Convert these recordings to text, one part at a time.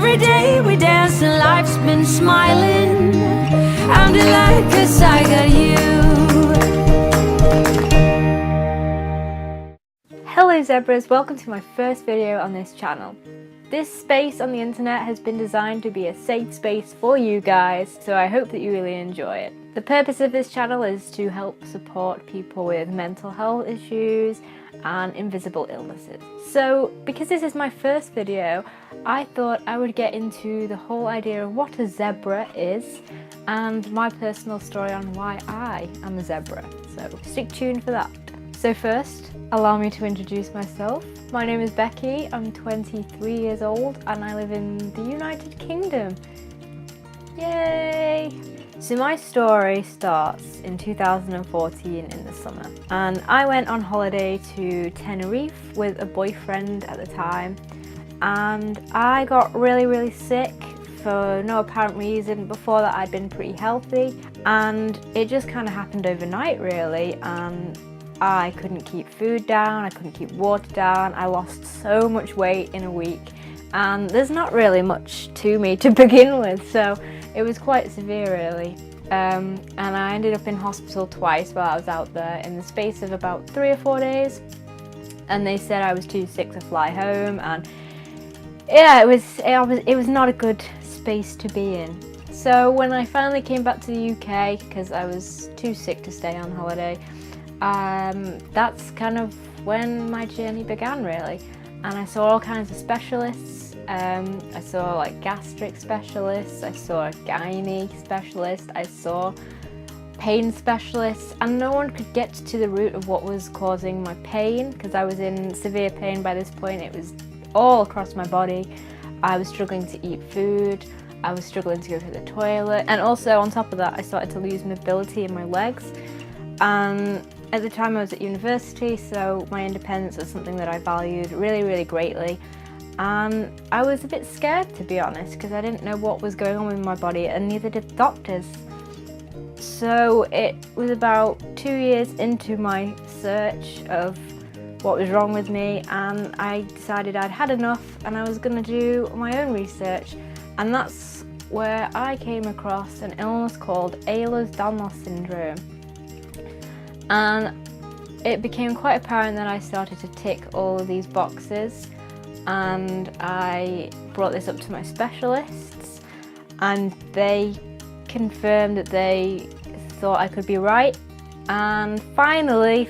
Every day we dance and life's been smiling. I'm delighted 'cause I got you. Hello zebras, welcome to my first video on this channel. This space on the internet has been designed to be a safe space for you guys, so I hope that you really enjoy it. The purpose of this channel is to help support people with mental health issues and invisible illnesses. So because this is my first video, I thought I would get into the whole idea of what a zebra is and my personal story on why I am a zebra. So stick tuned for that. So first, allow me to introduce myself. My name is Becky, I'm 23 years old and I live in the United Kingdom. Yay! So my story starts in 2014 in the summer, and I went on holiday to Tenerife with a boyfriend at the time, and I got really sick for no apparent reason. Before that I'd been pretty healthy, and it just kind of happened overnight really, and I couldn't keep food down, I couldn't keep water down, I lost so much weight in a week, and there's not really much to me to begin with, so it was quite severe really. And I ended up in hospital twice while I was out there in the space of about 3 or 4 days, and they said I was too sick to fly home, and yeah, it was not a good space to be in. So when I finally came back to the UK, because I was too sick to stay on holiday, that's kind of when my journey began really, and I saw all kinds of specialists. I saw like gastric specialists, I saw a gynae specialist, I saw pain specialists, and no one could get to the root of what was causing my pain, because I was in severe pain by this point. It was all across my body. I was struggling to eat food, I was struggling to go to the toilet, and also on top of that I started to lose mobility in my legs. And at the time I was at university, so my independence was something that I valued really greatly. And I was a bit scared, to be honest, because I didn't know what was going on with my body, and neither did the doctors. So it was about 2 years into my search of what was wrong with me, and I decided I'd had enough and I was going to do my own research. And that's where I came across an illness called Ehlers Danlos syndrome. And it became quite apparent that I started to tick all of these boxes, and I brought this up to my specialists, and they confirmed that they thought I could be right. And finally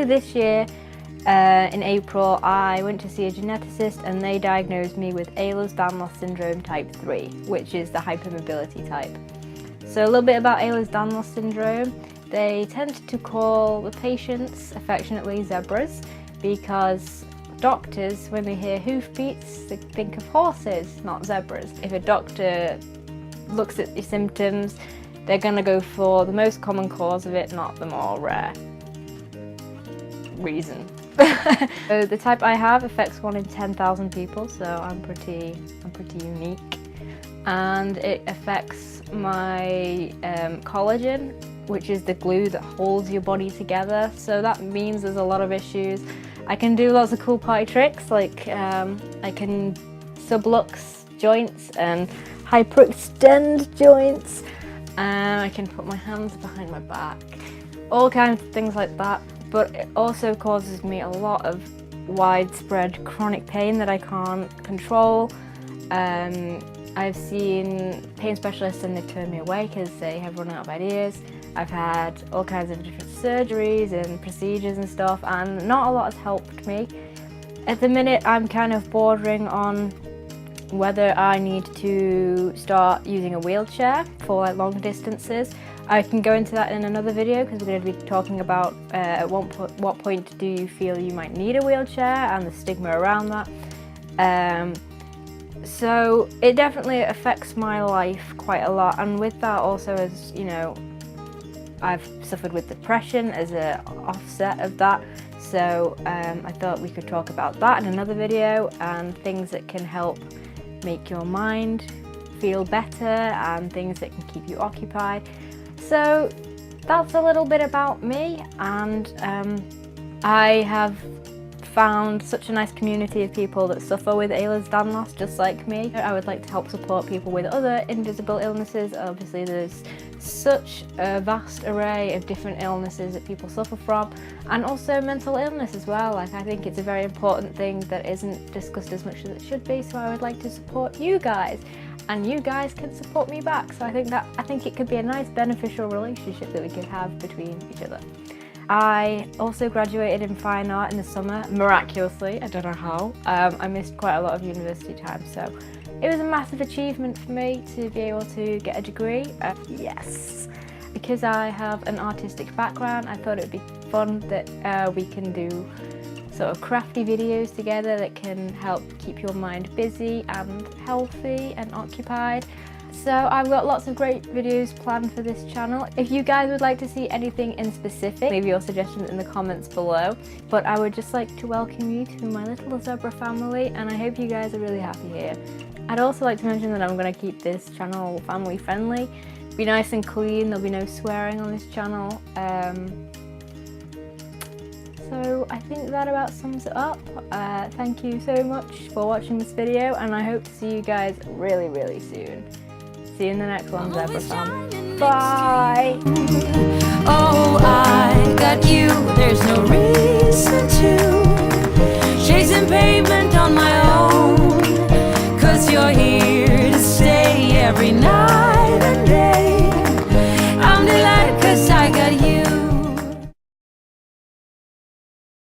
this year, in April, I went to see a geneticist, and they diagnosed me with Ehlers Danlos syndrome type 3, which is the hypermobility type. So a little bit about Ehlers Danlos syndrome. They tend to call the patients affectionately zebras, because doctors, when they hear hoofbeats, they think of horses, not zebras. If a doctor looks at your symptoms, they're going to go for the most common cause of it, not the more rare reason. So the type I have affects 1 in 10,000 people, so I'm pretty unique. And it affects my collagen, which is the glue that holds your body together. So that means there's a lot of issues. I can do lots of cool party tricks, like I can sublux joints and hyperextend joints, and I can put my hands behind my back, all kinds of things like that. But it also causes me a lot of widespread chronic pain that I can't control. I've seen pain specialists and they turn me away because they have run out of ideas. I've had all kinds of different surgeries and procedures and stuff, and not a lot has helped me. At the minute I'm kind of bordering on whether I need to start using a wheelchair for like long distances. I can go into that in another video, because we're going to be talking about at what point do you feel you might need a wheelchair and the stigma around that. So it definitely affects my life quite a lot, and with that also, as you know, I've suffered with depression as an offset of that. So I thought we could talk about that in another video, and things that can help make your mind feel better and things that can keep you occupied. So that's a little bit about me, and I have found such a nice community of people that suffer with Ehlers Danlos just like me. I would like to help support people with other invisible illnesses. Obviously there's such a vast array of different illnesses that people suffer from, and also mental illness as well. Like, I think it's a very important thing that isn't discussed as much as it should be, so I would like to support you guys, and you guys can support me back. So I think it could be a nice beneficial relationship that we could have between each other. I also graduated in fine art in the summer, miraculously. I don't know how. I missed quite a lot of university time, so it was a massive achievement for me to be able to get a degree. Yes, because I have an artistic background, I thought it would be fun that we can do sort of crafty videos together that can help keep your mind busy and healthy and occupied. So I've got lots of great videos planned for this channel. If you guys would like to see anything in specific, leave your suggestions in the comments below. But I would just like to welcome you to my little zebra family, and I hope you guys are really happy here. I'd also like to mention that I'm going to keep this channel family friendly. Be nice and clean, there'll be no swearing on this channel. So I think that about sums it up. Thank you so much for watching this video, and I hope to see you guys really, really soon. See you in the next one, Zebra Fam. Bye! Oh, I got you, there's no reason to chasing pavement on my own, 'cause you're here.